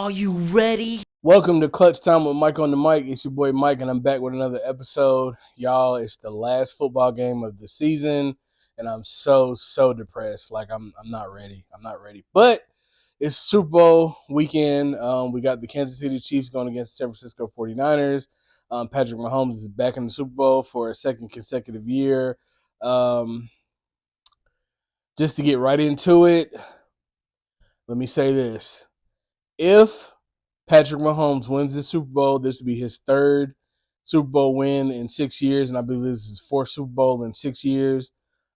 Are you ready? Welcome to Clutch Time with Mike on the mic. It's your boy Mike, and I'm back with another episode. Y'all, it's the last football game of the season, and I'm so depressed. Like I'm not ready. I'm not ready. But it's Super Bowl weekend. We got the Kansas City Chiefs going against the San Francisco 49ers. Patrick Mahomes is back in the Super Bowl for a second consecutive year. Just to get right into it, let me say this. If Patrick Mahomes wins the Super Bowl, this will be his third Super Bowl win in 6 years, and I believe this is his fourth Super Bowl in 6 years.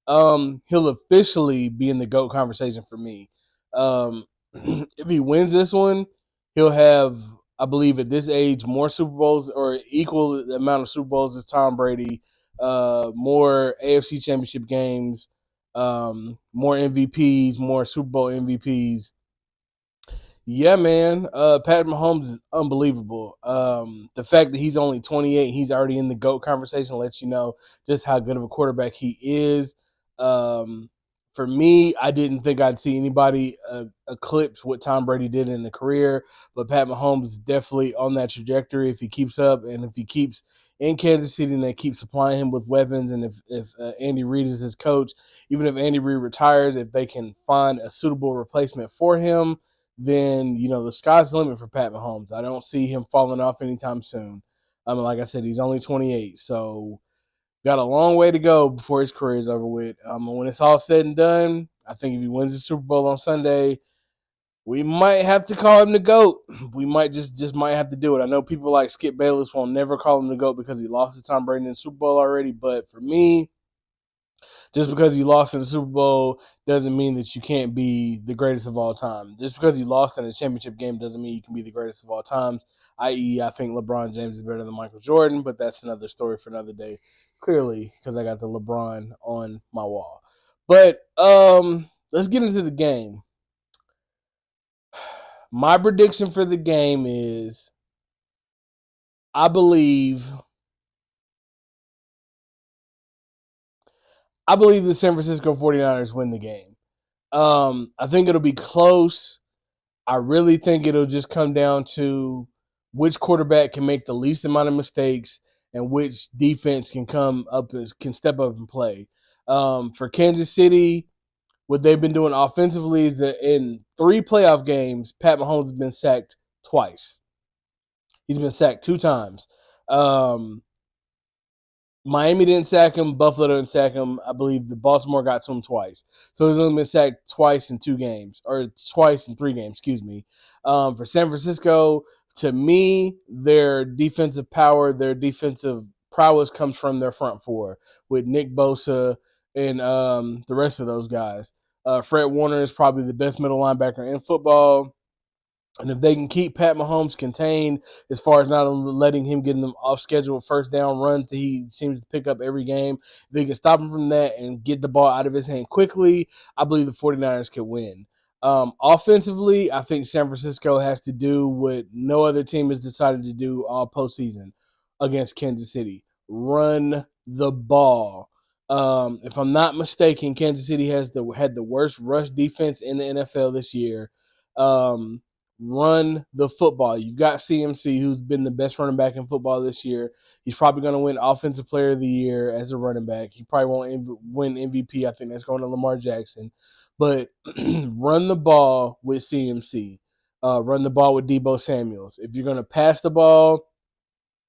He'll officially be in the GOAT conversation for me. If he wins this one, he'll have, I believe, at this age, more Super Bowls or equal amount of Super Bowls as Tom Brady, more AFC Championship games, more MVPs, more Super Bowl MVPs. Yeah, man. Pat Mahomes is unbelievable. The fact that he's only 28, he's already in the GOAT conversation lets you know just how good of a quarterback he is. For me, I didn't think I'd see anybody eclipse what Tom Brady did in the career, but Pat Mahomes is definitely on that trajectory if he keeps up and if he keeps in Kansas City and they keep supplying him with weapons. And if Andy Reid is his coach, even if Andy Reid retires, if they can find a suitable replacement for him, then the sky's the limit for Pat Mahomes. I don't see him falling off anytime soon. Like I said, he's only 28, so got a long way to go before his career is over with. When it's all said and done, I think if he wins the Super Bowl on Sunday, we might have to call him the GOAT. We might just might have to do it. I know people like Skip Bayless will never call him the GOAT because he lost to Tom Brady in the Super Bowl already, but for me, just because you lost in the Super Bowl doesn't mean that you can't be the greatest of all time. Just because you lost in a championship game doesn't mean you can be the greatest of all times. I.e., I think LeBron James is better than Michael Jordan, but that's another story for another day. Clearly, because I got the LeBron on my wall. But let's get into the game. My prediction for the game is I believe the San Francisco 49ers win the game. I think it'll be close. I really think it'll just come down to which quarterback can make the least amount of mistakes and which defense can step up and play. For Kansas City, what they've been doing offensively is that in 3 playoff games, Pat Mahomes has been sacked twice. He's been sacked 2 times. Miami didn't sack him. Buffalo didn't sack him. I believe the Baltimore got to him twice. So he's only been sacked twice in 2 games, or twice in 3 games, excuse me. For San Francisco, to me, their defensive power, their defensive prowess comes from their front 4 with Nick Bosa and the rest of those guys. Fred Warner is probably the best middle linebacker in football. And if they can keep Pat Mahomes contained as far as not letting him get them off schedule first down runs that he seems to pick up every game, if they can stop him from that and get the ball out of his hand quickly, I believe the 49ers could win. Offensively, I think San Francisco has to do what no other team has decided to do all postseason against Kansas City. Run the ball. If I'm not mistaken, Kansas City had the worst rush defense in the NFL this year. Run the football. You've got CMC, who's been the best running back in football this year. He's probably going to win Offensive Player of the Year as a running back. He probably won't win MVP. I think that's going to Lamar Jackson. But run the ball with CMC. Run the ball with Deebo Samuels. If you're going to pass the ball,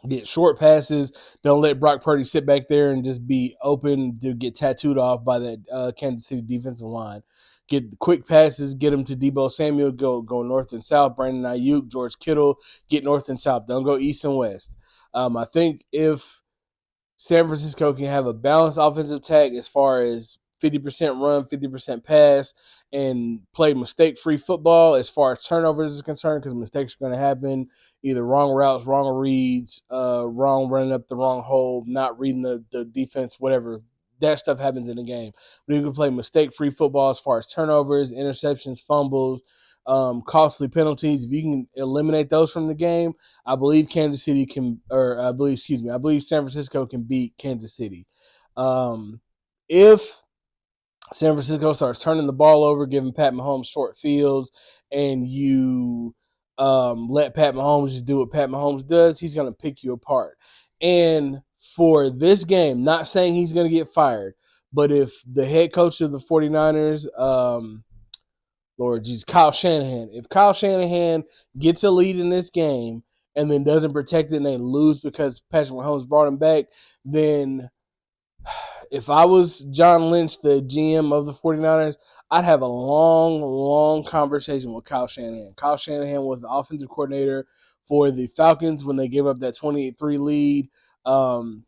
get short passes. Don't let Brock Purdy sit back there and just be open to get tattooed off by that Kansas City defensive line. Get quick passes, get them to Deebo Samuel, go north and south. Brandon Ayuk, George Kittle, get north and south. Don't go east and west. I think if San Francisco can have a balanced offensive attack as far as 50% run, 50% pass, and play mistake-free football as far as turnovers is concerned, because mistakes are going to happen. Either wrong routes, wrong reads, wrong running up the wrong hole, not reading the defense, whatever. That stuff happens in the game. But you can play mistake-free football as far as turnovers, interceptions, fumbles, costly penalties. If you can eliminate those from the game, I believe I believe San Francisco can beat Kansas City. If San Francisco starts turning the ball over, giving Pat Mahomes short fields, and you let Pat Mahomes just do what Pat Mahomes does, he's going to pick you apart. And for this game, not saying he's going to get fired, but if the head coach of the 49ers, Lord Jesus, Kyle Shanahan, if Kyle Shanahan gets a lead in this game and then doesn't protect it and they lose because Patrick Mahomes brought him back, then if I was John Lynch, the GM of the 49ers, I'd have a long, long conversation with Kyle Shanahan. Kyle Shanahan was the offensive coordinator for the Falcons when they gave up that 28-3 lead.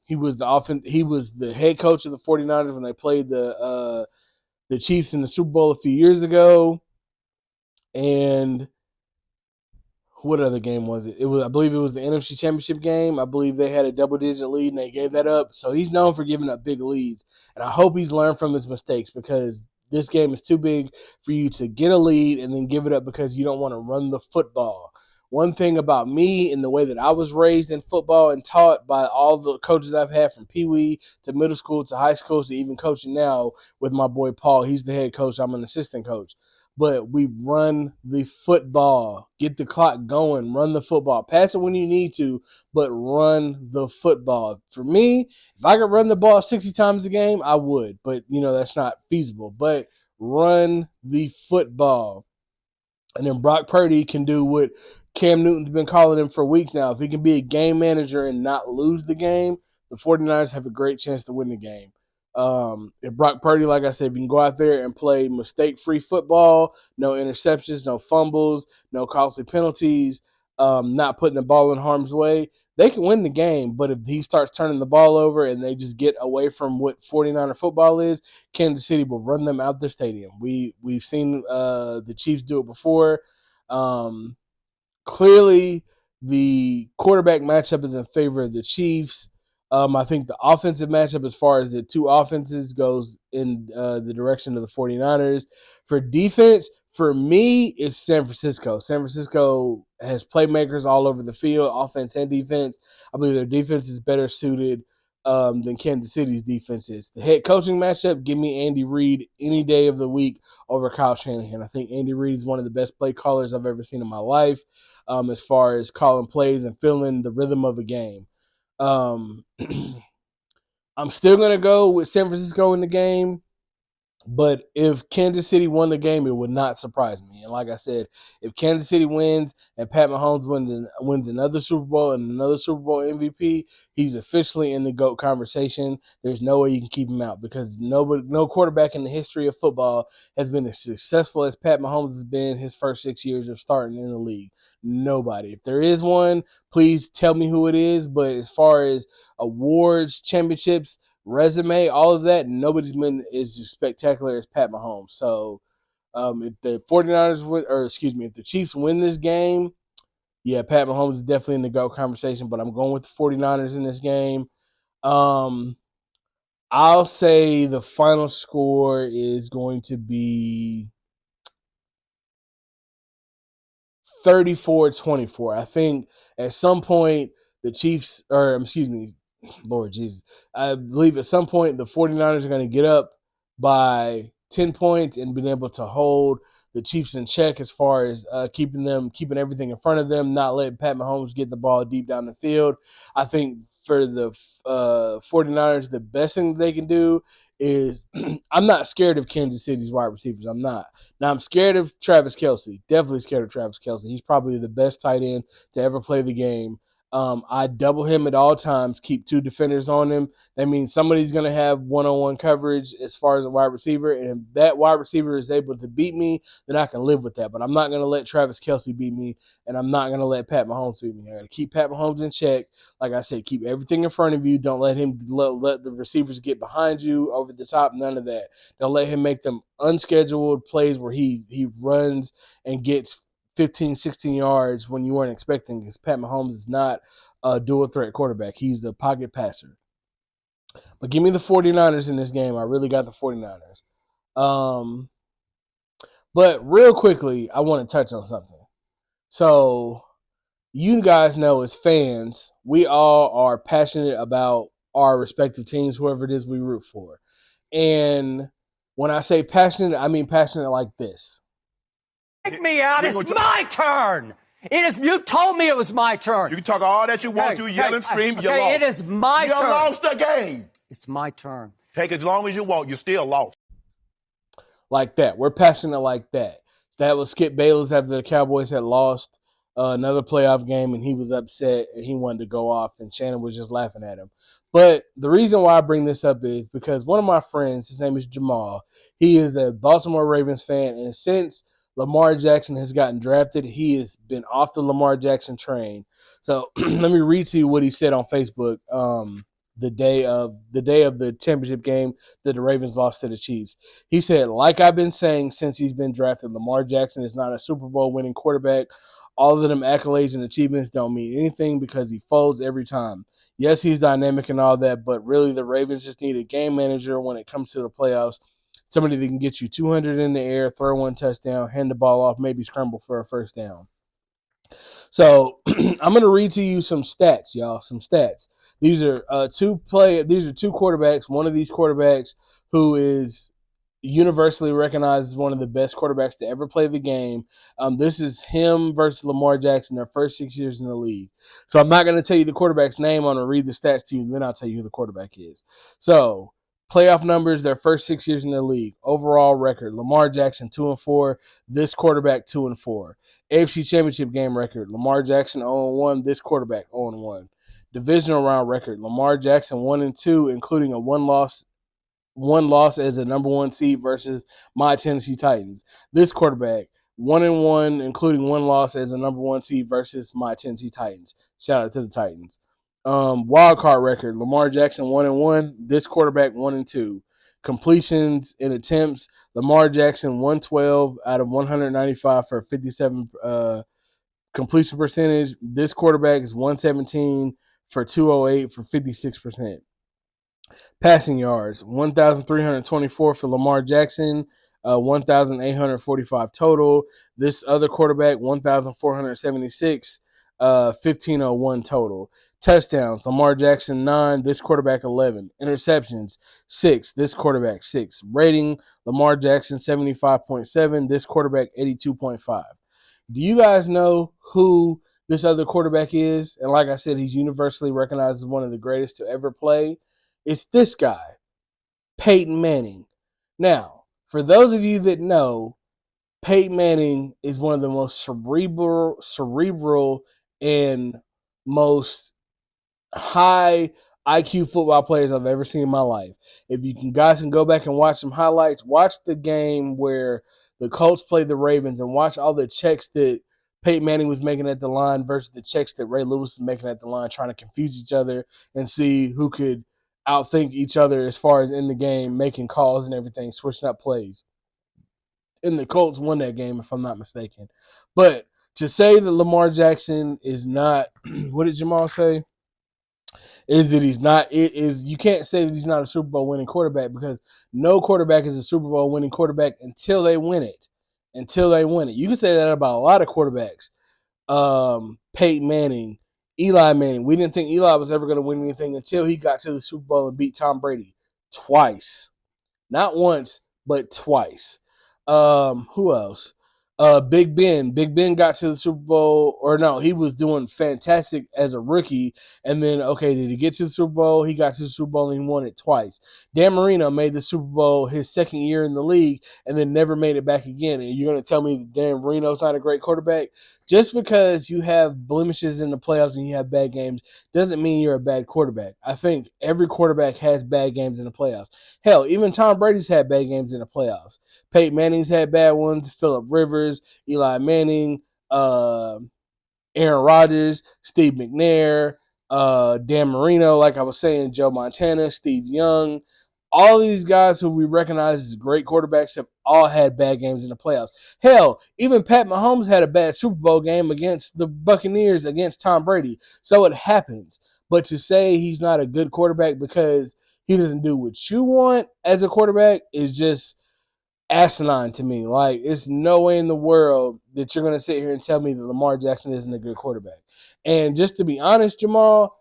He was the head coach of the 49ers when they played the Chiefs in the Super Bowl a few years ago. And what other game was it? I believe it was the NFC Championship game. I believe they had a double-digit lead and they gave that up. So he's known for giving up big leads, and I hope he's learned from his mistakes because this game is too big for you to get a lead and then give it up because you don't want to run the football. One thing about me and the way that I was raised in football and taught by all the coaches I've had from Pee Wee to middle school to high school to even coaching now with my boy Paul. He's the head coach. I'm an assistant coach. But we run the football. Get the clock going. Run the football. Pass it when you need to, but run the football. For me, if I could run the ball 60 times a game, I would. But, that's not feasible. But run the football. And then Brock Purdy can do what Cam Newton's been calling him for weeks now. If he can be a game manager and not lose the game, the 49ers have a great chance to win the game. If Brock Purdy, like I said, if you can go out there and play mistake-free football, no interceptions, no fumbles, no costly penalties, not putting the ball in harm's way, they can win the game. But if he starts turning the ball over and they just get away from what 49er football is, Kansas City will run them out their stadium. We've seen the Chiefs do it before. Clearly, the quarterback matchup is in favor of the Chiefs. I think the offensive matchup, as far as the two offenses, goes in the direction of the 49ers. For defense, for me, it's San Francisco. San Francisco has playmakers all over the field, offense and defense. I believe their defense is better suited than Kansas City's defense is. The head coaching matchup, give me Andy Reid any day of the week over Kyle Shanahan. I think Andy Reid is one of the best play callers I've ever seen in my life, as far as calling plays and feeling the rhythm of a game. I'm still going to go with San Francisco in the game. But if Kansas City won the game, it would not surprise me. And like I said, if Kansas City wins and Pat Mahomes wins another Super Bowl and another Super Bowl MVP, he's officially in the GOAT conversation. There's no way you can keep him out because no quarterback in the history of football has been as successful as Pat Mahomes has been his first 6 years of starting in the league. Nobody. If there is one, please tell me who it is. But as far as awards, championships, resume, all of that, nobody's been as spectacular as Pat Mahomes. So if the 49ers if the Chiefs win this game, yeah, Pat Mahomes is definitely in the GOAT conversation, but I'm going with the 49ers in this game. I'll say the final score is going to be 34-24. I think at some point the Chiefs, Lord Jesus, I believe at some point the 49ers are going to get up by 10 points and being able to hold the Chiefs in check as far as keeping everything in front of them, not letting Pat Mahomes get the ball deep down the field. I think for the 49ers, the best thing they can do is I'm not scared of Kansas City's wide receivers. I'm not. Now, I'm scared of Travis Kelce. Definitely scared of Travis Kelce. He's probably the best tight end to ever play the game. I double him at all times, keep two defenders on him. That means somebody's going to have one-on-one coverage as far as a wide receiver, and if that wide receiver is able to beat me, then I can live with that. But I'm not going to let Travis Kelce beat me, and I'm not going to let Pat Mahomes beat me. I got to keep Pat Mahomes in check. Like I said, keep everything in front of you. Don't let the receivers get behind you over the top, none of that. Don't let him make them unscheduled plays where he runs and gets 15, 16 yards when you weren't expecting, because Pat Mahomes is not a dual threat quarterback. He's a pocket passer. But give me the 49ers in this game. I really got the 49ers. But real quickly, I want to touch on something. So you guys know as fans, we all are passionate about our respective teams, whoever it is we root for. And when I say passionate, I mean passionate like this. Take me out. It's my turn. You told me it was my turn. You can talk all that you want to, yell and scream. You lost. It is my turn. You lost the game. It's my turn. Take as long as you want. You're still lost. Like that. We're passionate like that. That was Skip Bayless after the Cowboys had lost another playoff game, and he was upset and he wanted to go off, and Shannon was just laughing at him. But the reason why I bring this up is because one of my friends, his name is Jamal, he is a Baltimore Ravens fan, and since Lamar Jackson has gotten drafted, he has been off the Lamar Jackson train. So let me read to you what he said on Facebook the day of the championship game that the Ravens lost to the Chiefs. He said, like I've been saying since he's been drafted, Lamar Jackson is not a Super Bowl winning quarterback. All of them accolades and achievements don't mean anything because he folds every time. Yes, he's dynamic and all that, but really the Ravens just need a game manager when it comes to the playoffs. Somebody that can get you 200 in the air, throw one touchdown, hand the ball off, maybe scramble for a first down. So I'm going to read to you some stats, y'all, some stats. These are two quarterbacks. One of these quarterbacks who is universally recognized as one of the best quarterbacks to ever play the game. This is him versus Lamar Jackson, their first 6 years in the league. So I'm not going to tell you the quarterback's name. I'm going to read the stats to you, and then I'll tell you who the quarterback is. So playoff numbers, their first 6 years in the league. Overall record, Lamar Jackson 2-4. This quarterback 2-4. AFC Championship game record, Lamar Jackson 0-1. This quarterback 0-1. Divisional round record, Lamar Jackson 1-2, including a one loss as a number one seed versus my Tennessee Titans. This quarterback 1-1, including one loss as a number one seed versus my Tennessee Titans. Shout out to the Titans. Wild card record, Lamar Jackson 1-1. This quarterback 1-2. Completions and attempts, Lamar Jackson 112 out of 195 for 57 completion percentage. This quarterback is 117 for 208 for 56%. Passing yards, 1,324 for Lamar Jackson, 1,845 total. This other quarterback, 1,476, 1,501 total. Touchdowns, Lamar Jackson 9, this quarterback 11. Interceptions 6, this quarterback 6. Rating, Lamar Jackson 75.7, this quarterback 82.5. Do you guys know who this other quarterback is? And like I said, he's universally recognized as one of the greatest to ever play. It's this guy, Peyton Manning. Now, for those of you that know, Peyton Manning is one of the most cerebral and most high IQ football players I've ever seen in my life. If you guys can go back and watch some highlights, watch the game where the Colts played the Ravens and watch all the checks that Peyton Manning was making at the line versus the checks that Ray Lewis was making at the line, trying to confuse each other and see who could outthink each other as far as in the game, making calls and everything, switching up plays. And the Colts won that game, if I'm not mistaken. But to say that Lamar Jackson is not, what did Jamal say? Is that he's not, you can't say that he's not a Super Bowl winning quarterback because no quarterback is a Super Bowl winning quarterback until they win it. Until they win it. You can say that about a lot of quarterbacks. Peyton Manning, Eli Manning. We didn't think Eli was ever going to win anything until he got to the Super Bowl and beat Tom Brady twice. Not once, but twice. Who else? Big Ben. Big Ben got to the Super Bowl, or no, he was doing fantastic as a rookie. And then, okay, did he get to the Super Bowl? He got to the Super Bowl and he won it twice. Dan Marino made the Super Bowl his second year in the league and then never made it back again. And you're going to tell me that Dan Marino's not a great quarterback? Just because you have blemishes in the playoffs and you have bad games doesn't mean you're a bad quarterback. I think every quarterback has bad games in the playoffs. Hell, even Tom Brady's had bad games in the playoffs. Peyton Manning's had bad ones. Phillip Rivers, Eli Manning, Aaron Rodgers, Steve McNair, Dan Marino, like I was saying, Joe Montana, Steve Young. All of these guys who we recognize as great quarterbacks have all had bad games in the playoffs. Hell, even Pat Mahomes had a bad Super Bowl game against the Buccaneers against Tom Brady. So it happens. But to say he's not a good quarterback because he doesn't do what you want as a quarterback is just asinine to me. Like, it's no way in the world that you're going to sit here and tell me that Lamar Jackson isn't a good quarterback. And just to be honest, Jamal,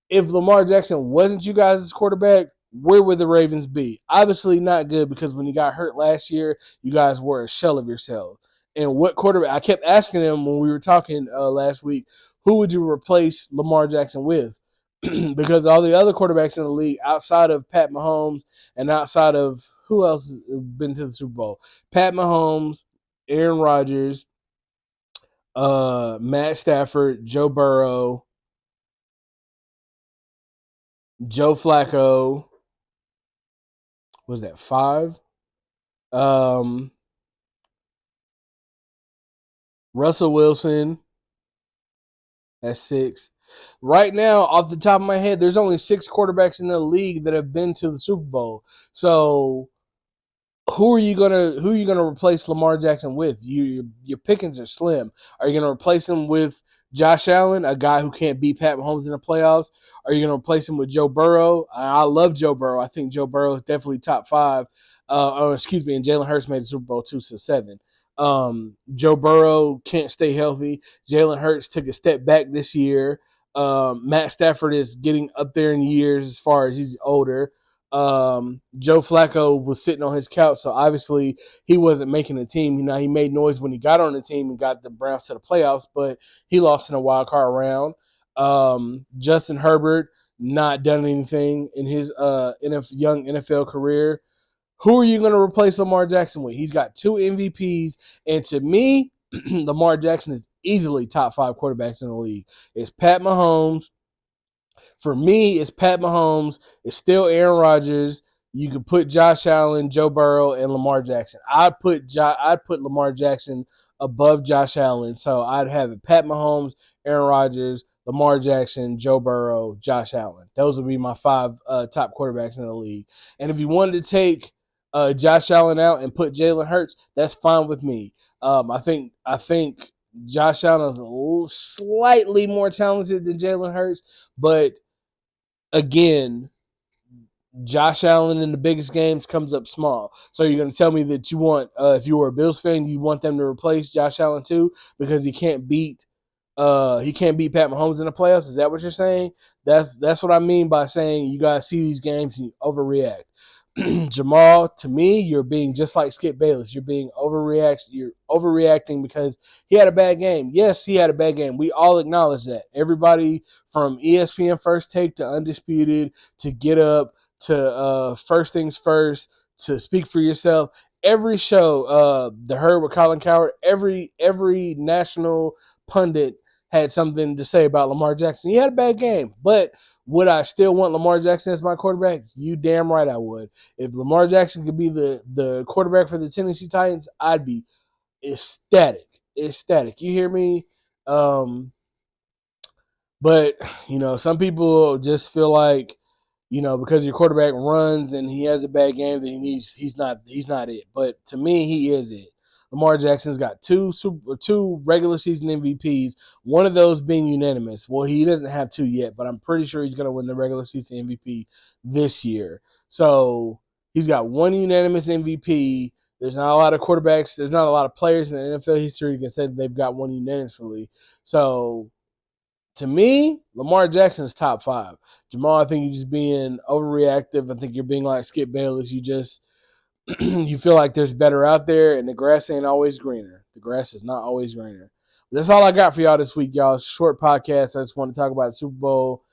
if Lamar Jackson wasn't you guys' quarterback, where would the Ravens be? Obviously not good because when you got hurt last year, you guys were a shell of yourself. And what quarterback? I kept asking them when we were talking last week, who would you replace Lamar Jackson with? Because all the other quarterbacks in the league, outside of Pat Mahomes and outside of who else has been to the Super Bowl? Pat Mahomes, Aaron Rodgers, Matt Stafford, Joe Burrow, Joe Flacco. Was that 5? Russell Wilson. That's 6. Right now, off the top of my head, there's only 6 quarterbacks in the league that have been to the Super Bowl. So who are you gonna replace Lamar Jackson with? Your pickings are slim. Are you gonna replace him with Josh Allen, a guy who can't beat Pat Mahomes in the playoffs? Are you gonna replace him with Joe Burrow? I love Joe Burrow. I think Joe Burrow is definitely top 5. And Jalen Hurts made the Super Bowl 2 to 7. Joe Burrow can't stay healthy. Jalen Hurts took a step back this year. Matt Stafford is getting up there in years as far as he's older. Joe Flacco was sitting on his couch, so obviously he wasn't making the team. You know, he made noise when he got on the team and got the Browns to the playoffs, but he lost in a wild card round. Justin Herbert not done anything in his young NFL career. Who are you going to replace Lamar Jackson with? He's got 2 MVPs, and to me, Lamar Jackson is easily top 5 quarterbacks in the league. It's Pat Mahomes. For me, it's Pat Mahomes. It's still Aaron Rodgers. You could put Josh Allen, Joe Burrow, and Lamar Jackson. I'd put Lamar Jackson above Josh Allen. So I'd have it Pat Mahomes, Aaron Rodgers, Lamar Jackson, Joe Burrow, Josh Allen. Those would be my 5 top quarterbacks in the league. And if you wanted to take Josh Allen out and put Jalen Hurts, that's fine with me. I think Josh Allen is a little slightly more talented than Jalen Hurts, but again, Josh Allen in the biggest games comes up small. So you're going to tell me that you want, if you were a Bills fan, you want them to replace Josh Allen too because he can't beat Pat Mahomes in the playoffs? Is that what you're saying? That's what I mean by saying you guys see these games and you overreact. Jamal, to me, you're being just like Skip Bayless. You're being You're overreacting because he had a bad game. Yes, he had a bad game. We all acknowledge that. Everybody from ESPN First Take to Undisputed to Get Up to First Things First to Speak for Yourself. Every show, The Herd with Colin Cowherd, every national pundit had something to say about Lamar Jackson. He had a bad game, but would I still want Lamar Jackson as my quarterback? You damn right I would. If Lamar Jackson could be the quarterback for the Tennessee Titans, I'd be ecstatic. Ecstatic. You hear me? But, some people just feel like, because your quarterback runs and he has a bad game, then he's not it. But to me, he is it. Lamar Jackson's got two regular season MVPs, one of those being unanimous. Well, he doesn't have 2 yet, but I'm pretty sure he's going to win the regular season MVP this year. So he's got 1 unanimous MVP. There's not a lot of quarterbacks. There's not a lot of players in the NFL history who can say that they've got 1 unanimously. So to me, Lamar Jackson is top 5. Jamal, I think you're just being overreactive. I think you're being like Skip Bayless. You just you feel like there's better out there, and the grass ain't always greener. The grass is not always greener. That's all I got for y'all this week, y'all. Short podcast. I just want to talk about the Super Bowl,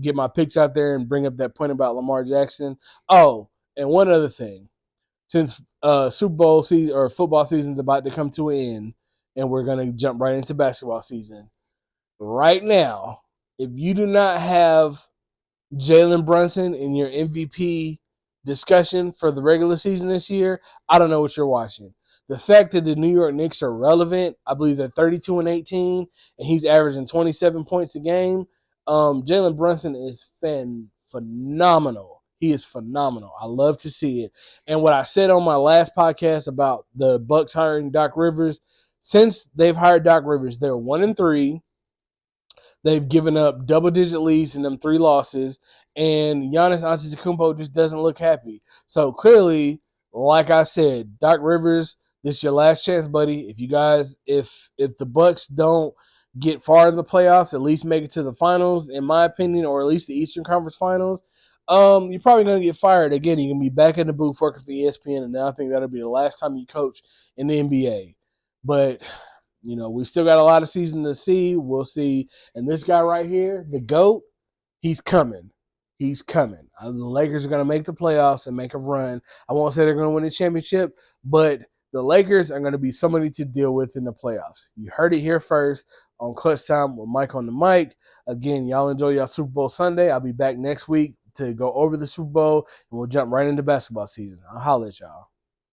get my picks out there, and bring up that point about Lamar Jackson. Oh, and one other thing. Since Super Bowl season or football season is about to come to an end, and we're going to jump right into basketball season. Right now, if you do not have Jalen Brunson in your MVP discussion for the regular season this year, I don't know what you're watching. The fact that the New York Knicks are relevant, I believe they're 32-18, and he's averaging 27 points a game. Jalen Brunson is phenomenal. He is phenomenal. I love to see it. And what I said on my last podcast about the Bucks hiring Doc Rivers, since they've hired Doc Rivers, they're 1-3. They've given up double-digit leads in them 3 losses, and Giannis Antetokounmpo just doesn't look happy. So clearly, like I said, Doc Rivers, this is your last chance, buddy. If the Bucks don't get far in the playoffs, at least make it to the finals, in my opinion, or at least the Eastern Conference Finals, You're probably going to get fired again. You're going to be back in the booth working for ESPN, and now I think that'll be the last time you coach in the NBA. But we still got a lot of season to see. We'll see. And this guy right here, the GOAT, he's coming. He's coming. The Lakers are going to make the playoffs and make a run. I won't say they're going to win the championship, but the Lakers are going to be somebody to deal with in the playoffs. You heard it here first on Clutch Time with Mike on the mic. Again, y'all enjoy y'all Super Bowl Sunday. I'll be back next week to go over the Super Bowl, and we'll jump right into basketball season. I'll holler at y'all.